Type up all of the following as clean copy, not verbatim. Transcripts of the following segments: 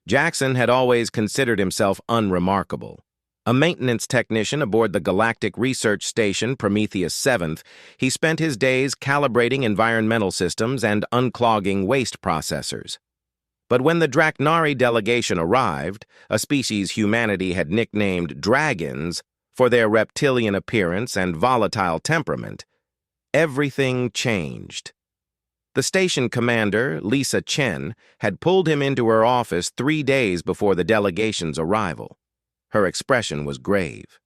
Jackson had always considered himself unremarkable. A maintenance technician aboard the Galactic Research Station Prometheus 7th, he spent his days calibrating environmental systems and unclogging waste processors. But when the Draknari delegation arrived, a species humanity had nicknamed dragons for their reptilian appearance and volatile temperament, everything changed. The station commander, Lisa Chen, had pulled him into her office 3 days before the delegation's arrival. Her expression was grave.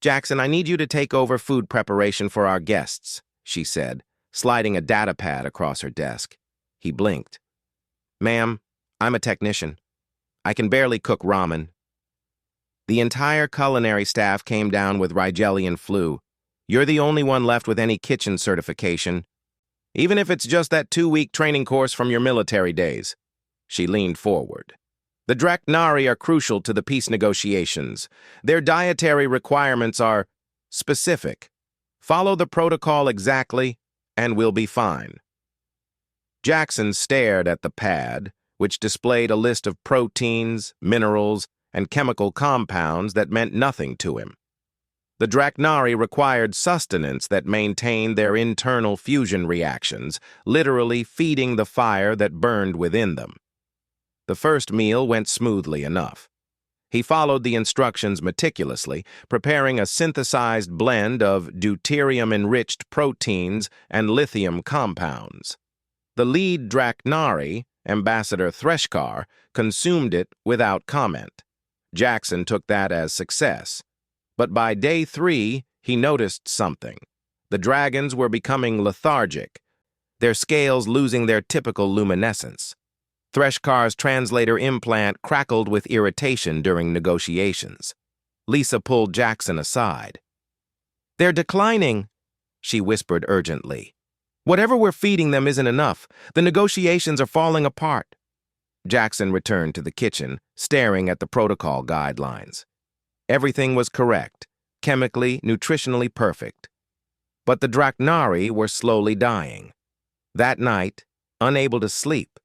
"Jackson, I need you to take over food preparation for our guests," she said, sliding a data pad across her desk. He blinked. "Ma'am, I'm a technician. I can barely cook ramen." The entire culinary staff came down with Rigelian flu. You're the only one left with any kitchen certification, even if it's just that 2-week training course from your military days. She leaned forward. The Draknari are crucial to the peace negotiations. Their dietary requirements are specific. Follow the protocol exactly, and we'll be fine. Jackson stared at the pad, which displayed a list of proteins, minerals, and chemical compounds that meant nothing to him. The Draknari required sustenance that maintained their internal fusion reactions, literally feeding the fire that burned within them. The first meal went smoothly enough. He followed the instructions meticulously, preparing a synthesized blend of deuterium-enriched proteins and lithium compounds. The lead Draknari, Ambassador Threshkar, consumed it without comment. Jackson took that as success. But by day 3, he noticed something. The dragons were becoming lethargic, their scales losing their typical luminescence. Threshkar's translator implant crackled with irritation during negotiations. Lisa pulled Jackson aside. "They're declining," she whispered urgently. "Whatever we're feeding them isn't enough. The negotiations are falling apart." Jackson returned to the kitchen, staring at the protocol guidelines. Everything was correct, chemically, nutritionally perfect. But the Draknari were slowly dying. That night, unable to sleep,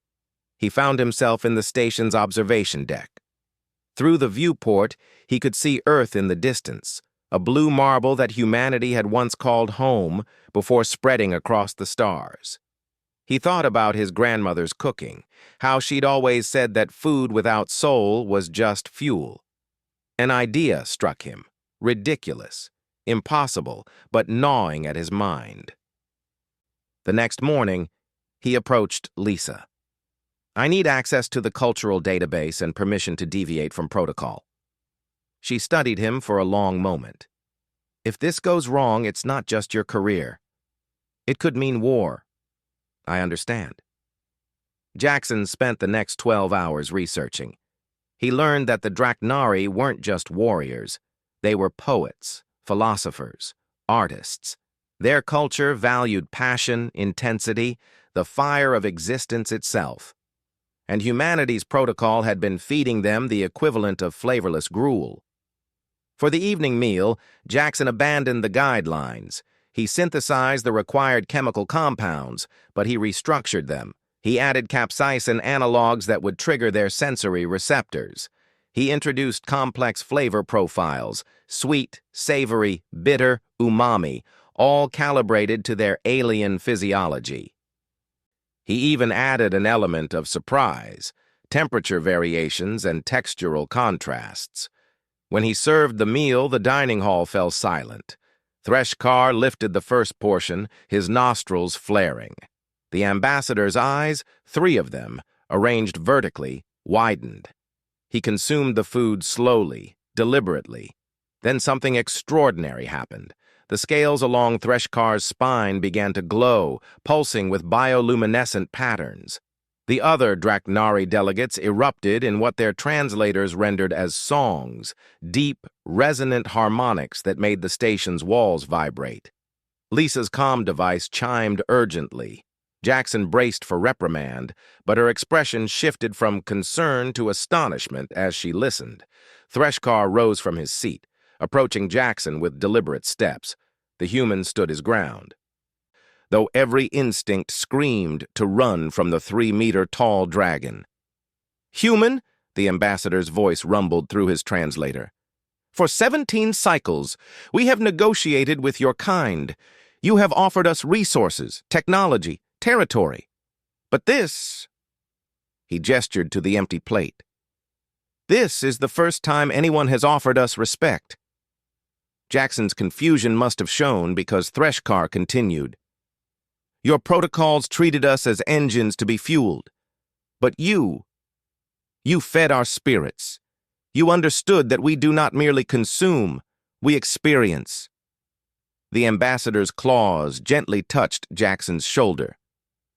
he found himself in the station's observation deck. Through the viewport, he could see Earth in the distance, a blue marble that humanity had once called home before spreading across the stars. He thought about his grandmother's cooking, how she'd always said that food without soul was just fuel. An idea struck him, ridiculous, impossible, but gnawing at his mind. The next morning, he approached Lisa. "I need access to the cultural database and permission to deviate from protocol." She studied him for a long moment. "If this goes wrong, it's not just your career. It could mean war." "I understand." Jackson spent the next 12 hours researching. He learned that the Draknari weren't just warriors. They were poets, philosophers, artists. Their culture valued passion, intensity, the fire of existence itself. And humanity's protocol had been feeding them the equivalent of flavorless gruel. For the evening meal, Jackson abandoned the guidelines. He synthesized the required chemical compounds, but he restructured them. He added capsaicin analogs that would trigger their sensory receptors. He introduced complex flavor profiles, sweet, savory, bitter, umami, all calibrated to their alien physiology. He even added an element of surprise, temperature variations and textural contrasts. When he served the meal, the dining hall fell silent. Threshkar lifted the first portion, his nostrils flaring. The ambassador's eyes, 3 of them, arranged vertically, widened. He consumed the food slowly, deliberately. Then something extraordinary happened. The scales along Threshkar's spine began to glow, pulsing with bioluminescent patterns. The other Draknari delegates erupted in what their translators rendered as songs, deep, resonant harmonics that made the station's walls vibrate. Lisa's comm device chimed urgently. Jackson braced for reprimand, but her expression shifted from concern to astonishment as she listened. Threshkar rose from his seat, approaching Jackson with deliberate steps. The human stood his ground. Though every instinct screamed to run from the 3-meter-tall dragon. Human, the ambassador's voice rumbled through his translator. For 17 cycles, we have negotiated with your kind. You have offered us resources, technology, territory. But this, he gestured to the empty plate. This is the first time anyone has offered us respect. Jackson's confusion must have shown because Threshkar continued. Your protocols treated us as engines to be fueled. But you fed our spirits. You understood that we do not merely consume, we experience. The ambassador's claws gently touched Jackson's shoulder.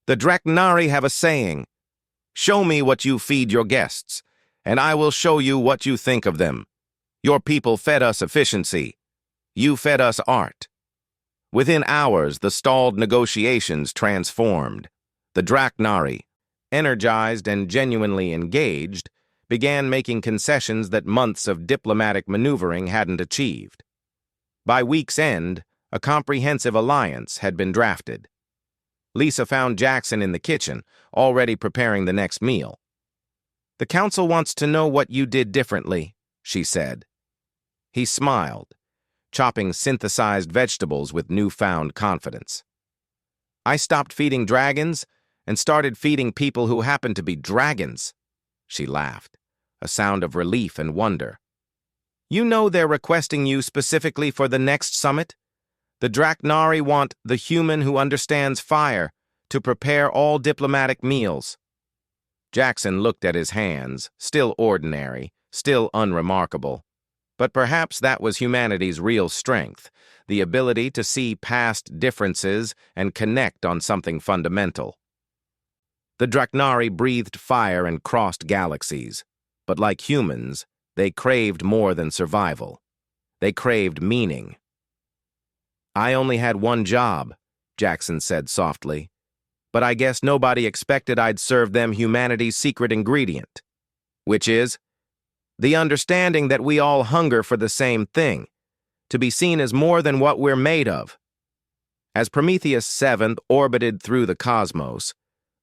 The Draknari have a saying, show me what you feed your guests, and I will show you what you think of them. Your people fed us efficiency. You fed us art. Within hours, the stalled negotiations transformed. The Draknari, energized and genuinely engaged, began making concessions that months of diplomatic maneuvering hadn't achieved. By week's end, a comprehensive alliance had been drafted. Lisa found Jackson in the kitchen, already preparing the next meal. The council wants to know what you did differently, she said. He smiled, chopping synthesized vegetables with newfound confidence. I stopped feeding dragons and started feeding people who happen to be dragons, she laughed, a sound of relief and wonder. You know they're requesting you specifically for the next summit? The Draknari want the human who understands fire to prepare all diplomatic meals. Jackson looked at his hands, still ordinary, still unremarkable. But perhaps that was humanity's real strength, the ability to see past differences and connect on something fundamental. The Draknari breathed fire and crossed galaxies, but like humans, they craved more than survival. They craved meaning. I only had one job, Jackson said softly, but I guess nobody expected I'd serve them humanity's secret ingredient, which is the understanding that we all hunger for the same thing, to be seen as more than what we're made of. As Prometheus 7 orbited through the cosmos,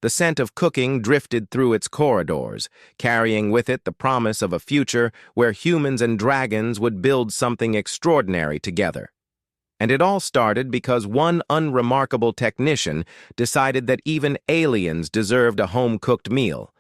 the scent of cooking drifted through its corridors, carrying with it the promise of a future where humans and dragons would build something extraordinary together. And it all started because one unremarkable technician decided that even aliens deserved a home-cooked meal,